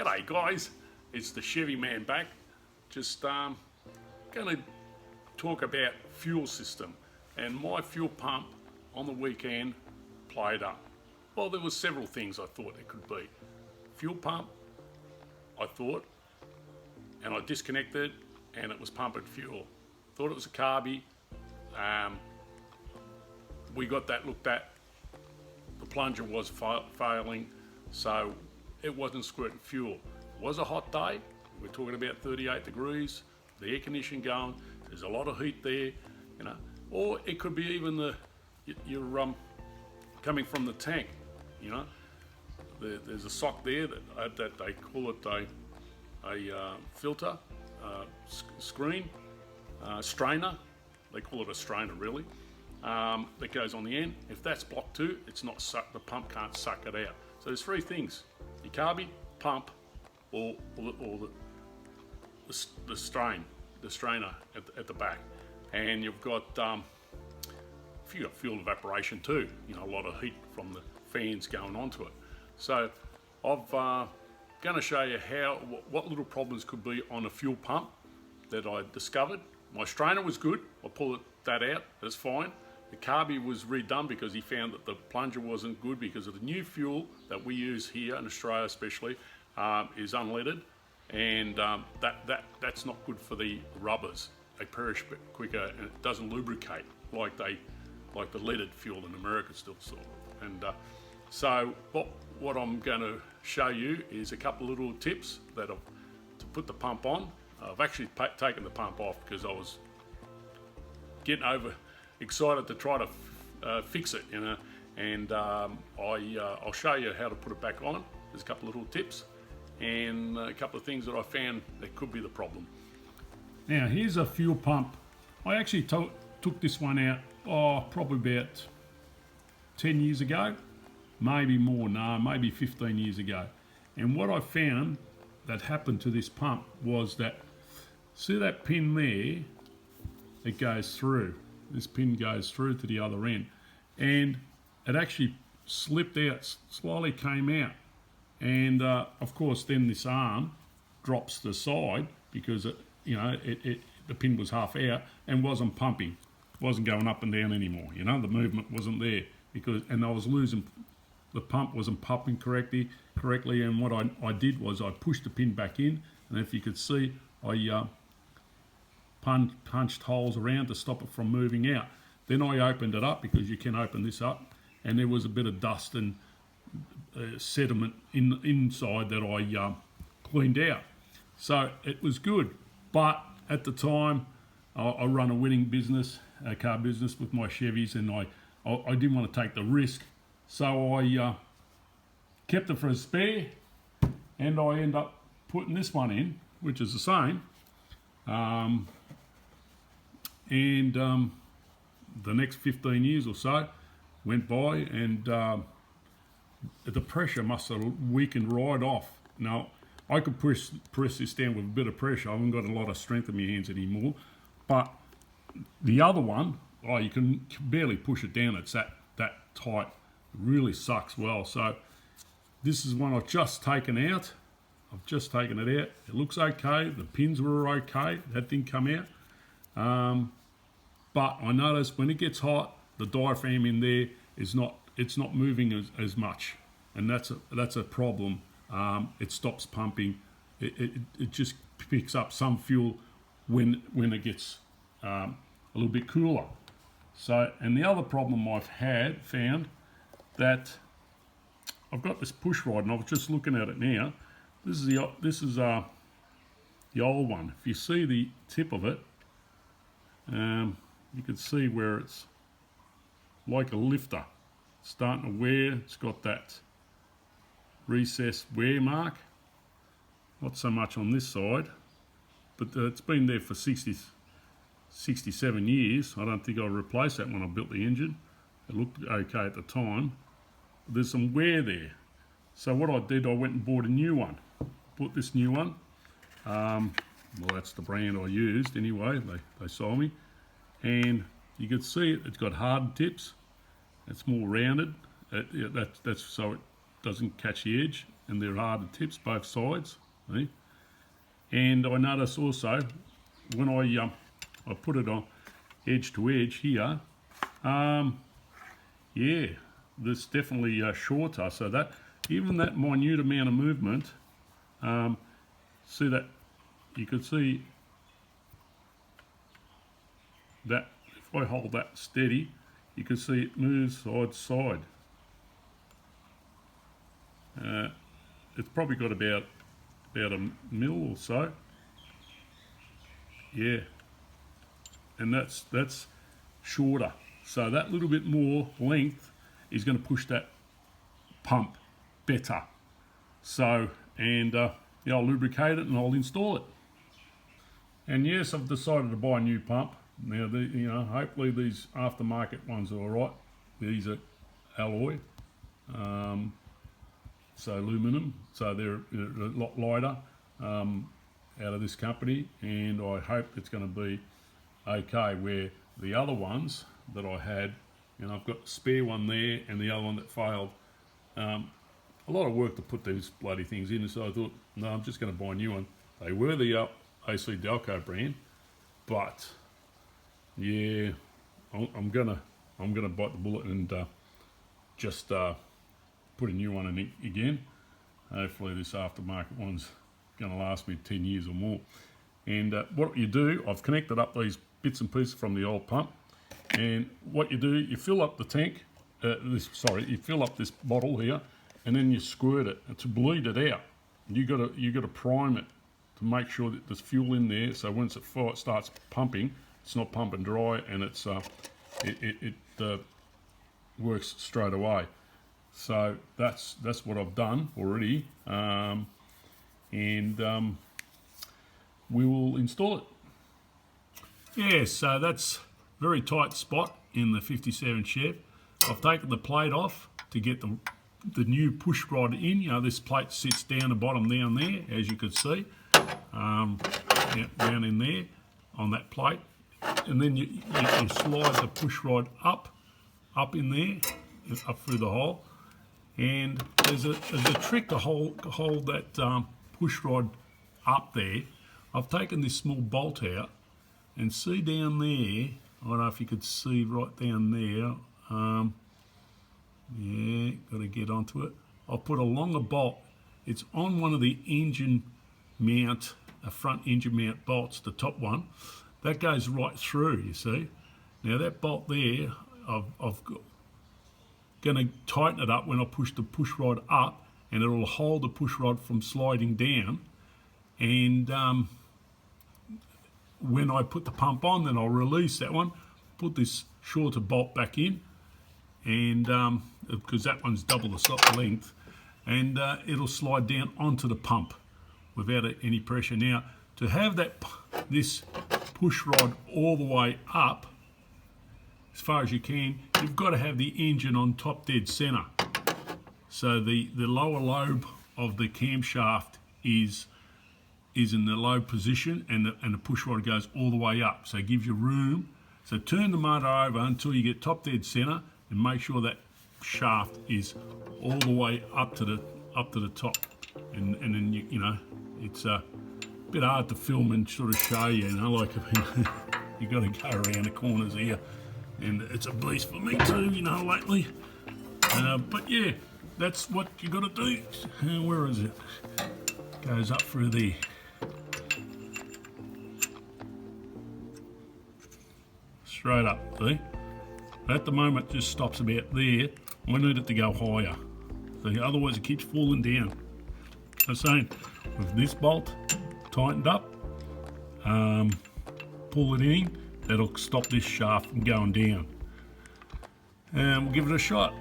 G'day guys, it's the Chevy man back. Just going to talk about fuel system, and my fuel pump on the weekend played up. Well, there was several things I thought it could be. Fuel pump, I thought, and I disconnected and it was pumping fuel. Thought it was a carby. We got that looked at. The plunger was failing, so it wasn't squirting fuel. It was a hot day. We're talking about 38 degrees, the air conditioning going, there's a lot of heat there, you know. Or it could be even you're coming from the tank, you know. There's a sock there that they call it a filter, screen, strainer. They call it a strainer really. That goes on the end. If that's blocked too, it's not the pump can't suck it out. So there's three things: your carby, pump, or the strainer at the back. And you've got if you got fuel evaporation too, you know, a lot of heat from the fans going onto it. So I've going to show you what little problems could be on a fuel pump that I discovered. My strainer was good. I pulled that out. That's fine. The carby was redone because he found that the plunger wasn't good because of the new fuel that we use here in Australia, especially, is unleaded, and that's not good for the rubbers. They perish a bit quicker and it doesn't lubricate like the leaded fuel in America still sort of. And so what I'm going to show you is a couple of little tips to put the pump on. I've actually taken the pump off because I was getting excited to try to fix it, you know. And I'll show you how to put it back on. There's a couple of little tips and a couple of things that I found that could be the problem. Now here's a fuel pump. I actually took this one out probably about 10 years ago, maybe more, maybe 15 years ago. And what I found that happened to this pump was that, see that pin there, it goes through. This pin goes through to the other end, and it actually slipped out, slowly came out, and of course then this arm drops to the side because the pin was half out and wasn't pumping, wasn't going up and down anymore. You know, the movement wasn't there and I was losing. The pump wasn't pumping correctly, and what I did was I pushed the pin back in, and if you could see, I punched holes around to stop it from moving out. Then I opened it up, because you can open this up, and there was a bit of dust and sediment inside that I cleaned out. So it was good, but at the time I run a winning business, a car business with my Chevys, and I didn't want to take the risk. So I kept it for a spare, and I end up putting this one in, which is the same. The next 15 years or so went by, and the pressure must have weakened right off. Now, I could press this down with a bit of pressure. I haven't got a lot of strength in my hands anymore. But the other one, you can barely push it down. It's that tight. It really sucks well. So this is one I've just taken out. I've just taken it out. It looks okay. The pins were okay. That didn't come out. But I noticed when it gets hot, the diaphragm in there it's not moving as much, and that's a problem. It stops pumping. It just picks up some fuel when it gets a little bit cooler. So, and the other problem I've found that I've got this push rod, and I was just looking at it now. This is the old one. If you see the tip of it, you can see where it's like a lifter. It's starting to wear. It's got that recessed wear mark. Not so much on this side, but it's been there for 67 years. I don't think I replaced that when I built the engine. It looked okay at the time. But there's some wear there. So what I did, I went and bought a new one. Bought this new one. Well, that's the brand I used anyway. They sold me. And you can see it's got hard tips. It's more rounded. That's so it doesn't catch the edge, and they're harder tips both sides. See? And I notice also when I put it on edge to edge here, yeah, this definitely shorter. So that even that minute amount of movement, see that you could see that if I hold that steady, you can see it moves side to side. It's probably got about a mil or so. Yeah, and that's shorter. So that little bit more length is going to push that pump better. So, and yeah, I'll lubricate it and I'll install it. And yes, I've decided to buy a new pump. Now, you know, hopefully these aftermarket ones are all right. These are alloy, so aluminum, so they're a lot lighter out of this company, and I hope it's going to be okay. Where the other ones that I had, you know, I've got a spare one there and the other one that failed. A lot of work to put these bloody things in, so I thought, no, I'm just going to buy a new one. They were the AC Delco brand, but yeah, I'm gonna bite the bullet and just put a new one in again. Hopefully this aftermarket one's going to last me 10 years or more. And what you do, I've connected up these bits and pieces from the old pump, and what you do, you fill up the tank, you fill up this bottle here, and then you squirt it and to bleed it out. You got to prime it to make sure that there's fuel in there, so once it starts pumping, it's not pumping dry, and it's it works straight away. So that's what I've done already, and we will install it. Yeah, so that's a very tight spot in the 57 Chev. I've taken the plate off to get the new push rod in. You know, this plate sits down the bottom down there, as you can see, yeah, down in there on that plate, and then you slide the push rod up in there, up through the hole. And there's a trick to hold that push rod up there. I've taken this small bolt out, and see down there, I don't know if you could see right down there, yeah, got to get onto it. I'll put a longer bolt. It's on one of the engine mount, front engine mount bolts, the top one. That goes right through, you see. Now that bolt there, I've got going to tighten it up when I push the push rod up, and it'll hold the push rod from sliding down. And when I put the pump on, then I'll release that one, put this shorter bolt back in, and because that one's double the length, and it'll slide down onto the pump without any pressure. Now, to have this push rod all the way up as far as you can, you've got to have the engine on top dead center. So the lower lobe of the camshaft is in the low position, and the push rod goes all the way up. So it gives you room. So turn the motor over until you get top dead center, and make sure that shaft is all the way up to the top. And then you know, it's a bit hard to film and sort of show you, like you got to go around the corners here. And it's a beast for me too, lately. But yeah, that's what you got to do. Where is it? Goes up through there. Straight up, see? At the moment, it just stops about there. I need it to go higher. So otherwise, it keeps falling down. I'm saying, with this bolt tightened up, pull it in. That'll stop this shaft from going down. And we'll give it a shot.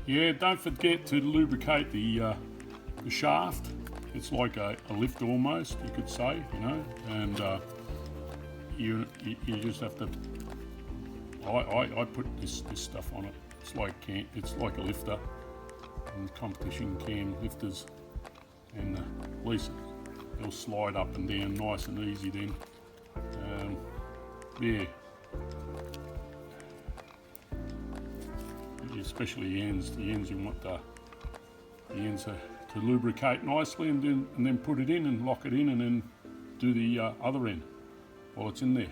Yeah, don't forget to lubricate the shaft. It's like a lift almost, you could say, and you just have to. I put this stuff on it. It's like a lifter, and competition can lifters, and at least it'll slide up and down nice and easy then. Yeah, especially the ends you want and so to lubricate nicely, and then put it in and lock it in, and then do the other end while it's in there.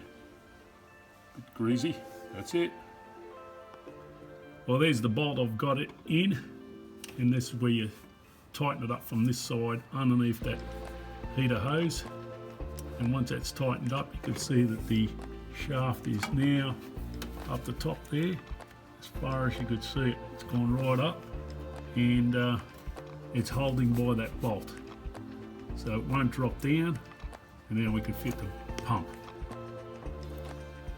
Bit greasy, that's it. Well, there's the bolt I've got it in, and this is where you tighten it up from this side underneath that heater hose. And once that's tightened up, you can see that the shaft is now up the top there. As far as you could see it, it's gone right up, and it's holding by that bolt, so it won't drop down, and then we can fit the pump.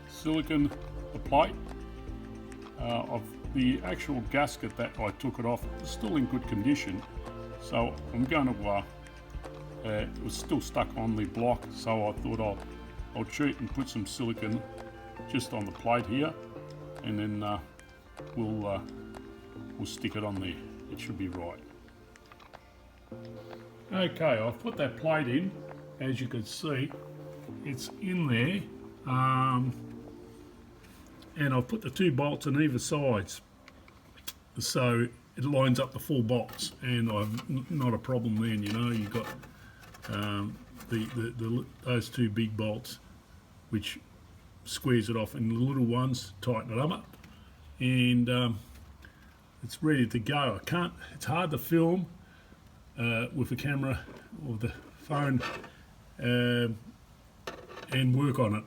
Silicon plate of the actual gasket that I took it off is still in good condition, so I'm going to it was still stuck on the block, so I thought I'll cheat and put some silicon just on the plate here, and then we'll stick it on there. It should be right. Okay, I've put that plate in. As you can see, it's in there, and I've put the 2 bolts on either sides, so it lines up the 4 bolts, and I've not a problem then. You know, you've got those 2 big bolts which squares it off, and the little ones tighten it up, and it's ready to go. It's hard to film with a camera or the phone and work on it.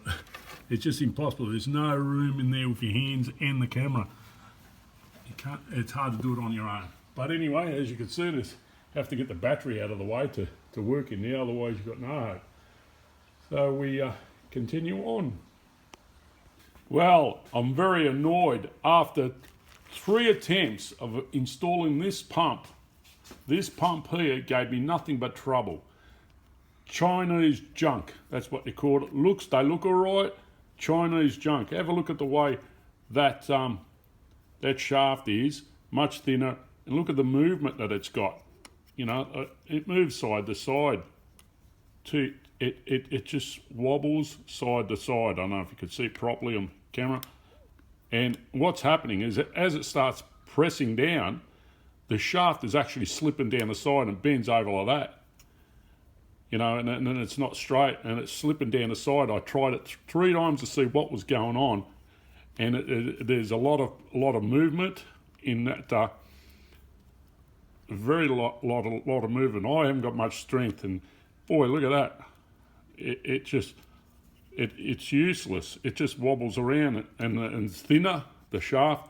It's just impossible. There's no room in there with your hands and the camera. You can't. It's hard to do it on your own. But anyway, as you can see, you have to get the battery out of the way to work in there, otherwise you've got no hope. So we continue on. Well, I'm very annoyed. After 3 attempts of installing this pump here gave me nothing but trouble. Chinese junk, that's what they call it. They look all right. Chinese junk. Have a look at the way that that shaft is, much thinner, and look at the movement that it's got. You know, it moves side to side. It just wobbles side to side. I don't know if you could see it properly on camera. And what's happening is that as it starts pressing down, the shaft is actually slipping down the side and bends over like that. You know, and then it's not straight, and it's slipping down the side. I tried it 3 times to see what was going on, and there's a lot of movement in that. Very lot of movement. I haven't got much strength, and boy, look at that. It's useless. It just wobbles around, and it's thinner, the shaft,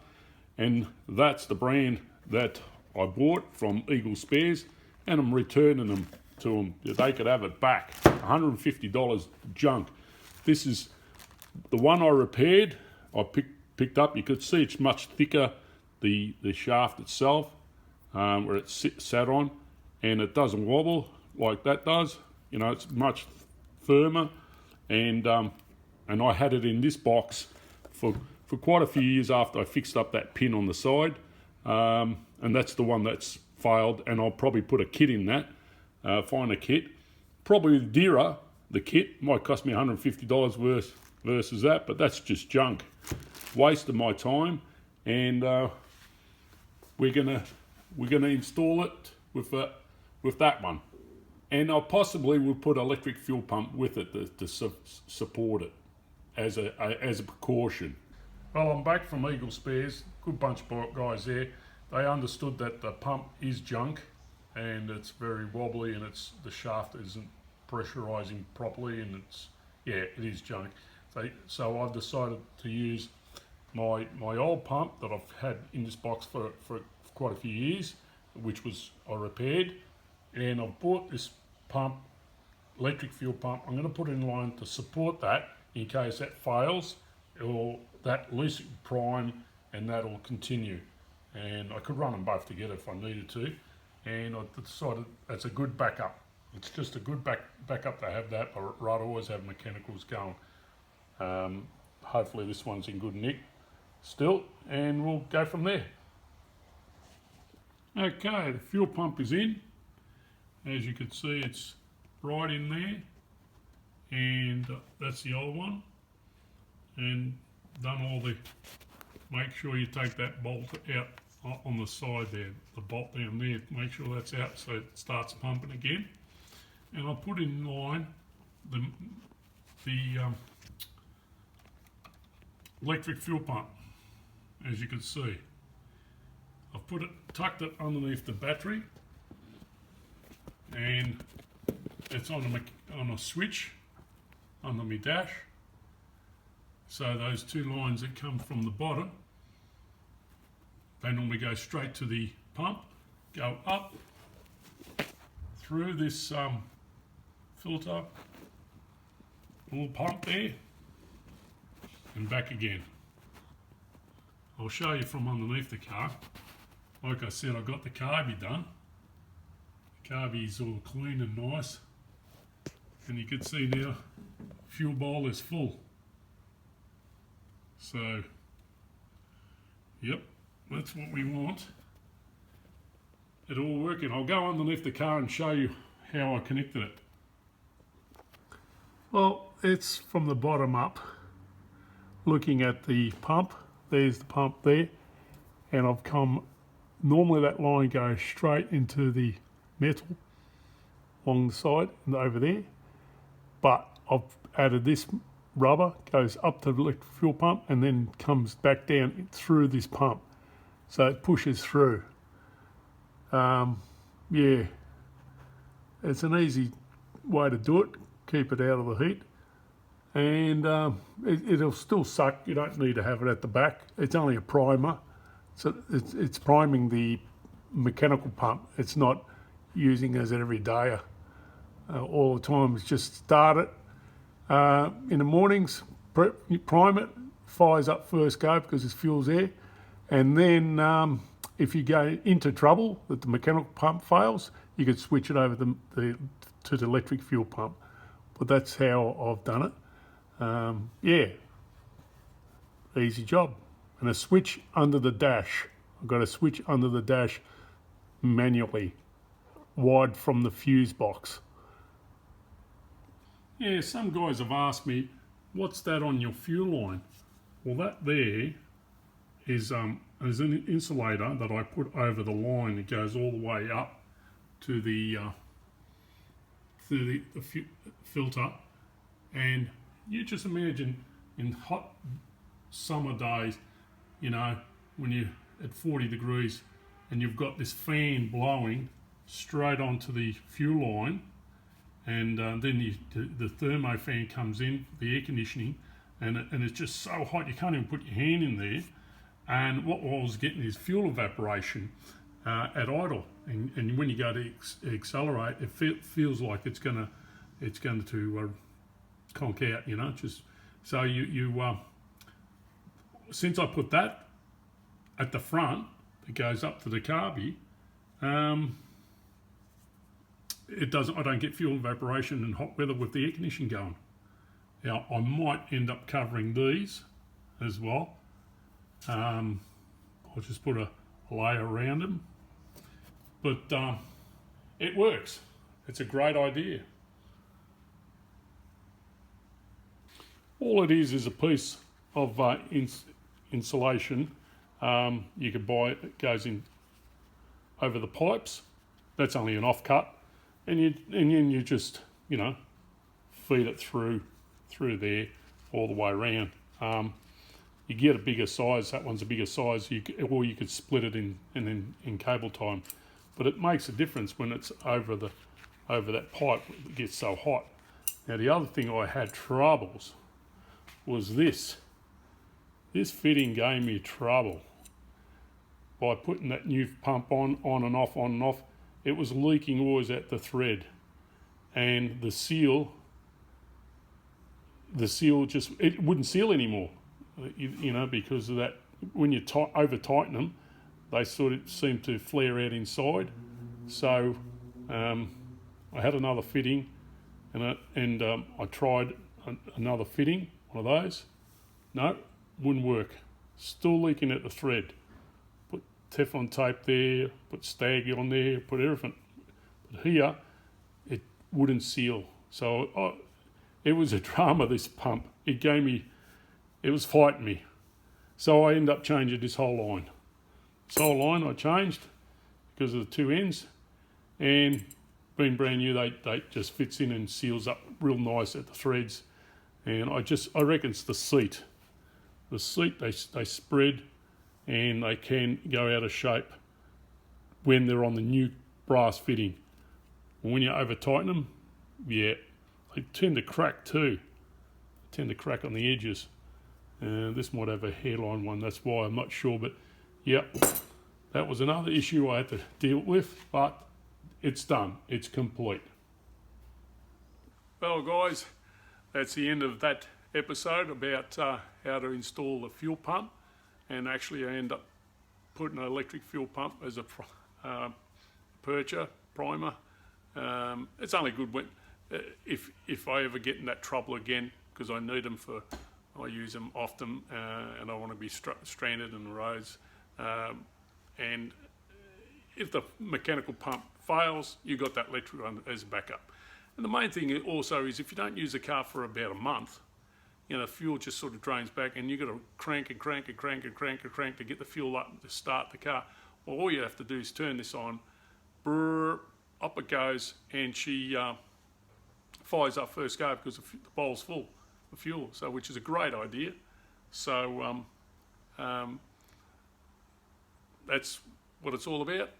and that's the brand that I bought from Eagle Spares, and I'm returning them to them. They could have it back. $150 junk. This is the one I repaired. I picked up. You could see it's much thicker, the shaft itself, where it's sat on, and it doesn't wobble like that does. You know, it's much firmer, and I had it in this box for quite a few years after I fixed up that pin on the side, and that's the one that's failed, and I'll probably put a kit in that, find a kit, probably dearer. The kit might cost me $150 worth versus that, but that's just junk, waste of my time, and we're gonna install it with that one, and I possibly will put an electric fuel pump with it to support it as a precaution. Well, I'm back from Eagle Spares. Good bunch of guys there. They understood that the pump is junk, and it's very wobbly, and the shaft isn't pressurizing properly, and it is junk. So I've decided to use my old pump that I've had in this box for quite a few years, which I repaired, and I've bought this pump, electric fuel pump. I'm going to put it in line to support that in case that fails, or that at least prime, and that'll continue. And I could run them both together if I needed to, and I decided that's a good backup. It's just a good backup to have that, but I'd rather always have mechanicals going. Hopefully this one's in good nick still, and we'll go from there. Okay, the fuel pump is in. As you can see, it's right in there, and that's the old one. And done all the, make sure you take that bolt out on the side there, the bolt down there, make sure that's out so it starts pumping again. And I put in line the electric fuel pump, as you can see. I've tucked it underneath the battery, and it's on a switch under my dash. So those two lines that come from the bottom, they normally go straight to the pump, go up through this filter, little pump there, and back again. I'll show you from underneath the car. Like I said, I got the carby done. The carby's all clean and nice. And you can see now, fuel bowl is full. So, yep, that's what we want. It all working. I'll go underneath the car and show you how I connected it. Well, it's from the bottom up, looking at the pump. There's the pump there, and I've come, normally that line goes straight into the metal along the side and over there, but I've added this rubber, goes up to the electric fuel pump and then comes back down through this pump, so it pushes through. Yeah, it's an easy way to do it, keep it out of the heat, and it'll still suck. You don't need to have it at the back. It's only a primer, so it's priming the mechanical pump. It's not using as an everyday all the time. It's just start it in the mornings, prime it, fires up first go because it's fuel's there, and then if you go into trouble that the mechanical pump fails, you could switch it over to the electric fuel pump. But that's how I've done it. Yeah, easy job. And a switch under the dash. I've got a switch under the dash manually, wide from the fuse box. Yeah, some guys have asked me, what's that on your fuel line? Well, that there is an insulator that I put over the line. It goes all the way up to the filter, and you just imagine in hot summer days, you know, when you're at 40 degrees and you've got this fan blowing straight onto the fuel line, and then the thermo fan comes in, the air conditioning, and it's just so hot you can't even put your hand in there. And what I was getting is fuel evaporation at idle, and when you go to accelerate, it feels like it's going to conk out, you know. Just so you since I put that at the front, it goes up to the carby. It doesn't. I don't get fuel evaporation in hot weather with the air conditioning going. Now I might end up covering these as well. I'll just put a layer around them, but it works. It's a great idea. All it is a piece of insulation. You could buy it. It goes in over the pipes. That's only an offcut, and then you just, you know, feed it through there all the way around. You get a bigger size. That one's a bigger size. Or you could split it in cable time, but it makes a difference when it's over that pipe. It gets so hot. Now the other thing I had troubles was this. This fitting gave me trouble by putting that new pump on and off, on and off. It was leaking always at the thread, and the seal just, it wouldn't seal anymore. You know, because of that, when you over tighten them, they sort of seem to flare out inside. So I had another fitting, and I tried another fitting, one of those. No, wouldn't work. Still leaking at the thread. Put Teflon tape there, put stag on there, put everything. But here, it wouldn't seal. So it was a drama, this pump. It was fighting me. So I ended up changing this whole line. sole line I changed because of the two ends, and being brand new, they just fits in and seals up real nice at the threads. And I reckon it's the seat. The seat, they spread and they can go out of shape when they're on the new brass fitting. When you over tighten them, yeah, they tend to crack too. They tend to crack on the edges. This might have a hairline one, that's why I'm not sure, but yeah, that was another issue I had to deal with, but it's done, it's complete. Well guys, that's the end of that episode about how to install a fuel pump, and actually I end up putting an electric fuel pump as a primer. It's only good when if I ever get in that trouble again, because I need them for, I use them often and I want to be stranded in the roads, and if the mechanical pump fails, you got that electric one as a backup. And the main thing also is if you don't use the car for about a month, you know, fuel just sort of drains back, and you've got to crank and crank and crank and crank and crank to get the fuel up to start the car. Well, all you have to do is turn this on, brrr, up it goes, and she fires up first go because the bowl's full of fuel, so which is a great idea. So that's what it's all about.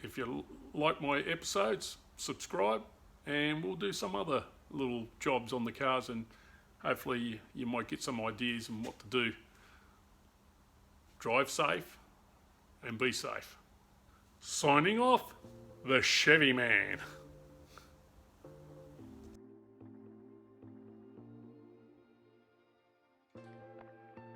If you like my episodes, subscribe, and we'll do some other little jobs on the cars, and hopefully you might get some ideas on what to do. Drive safe and be safe. Signing off, the Chevy Man.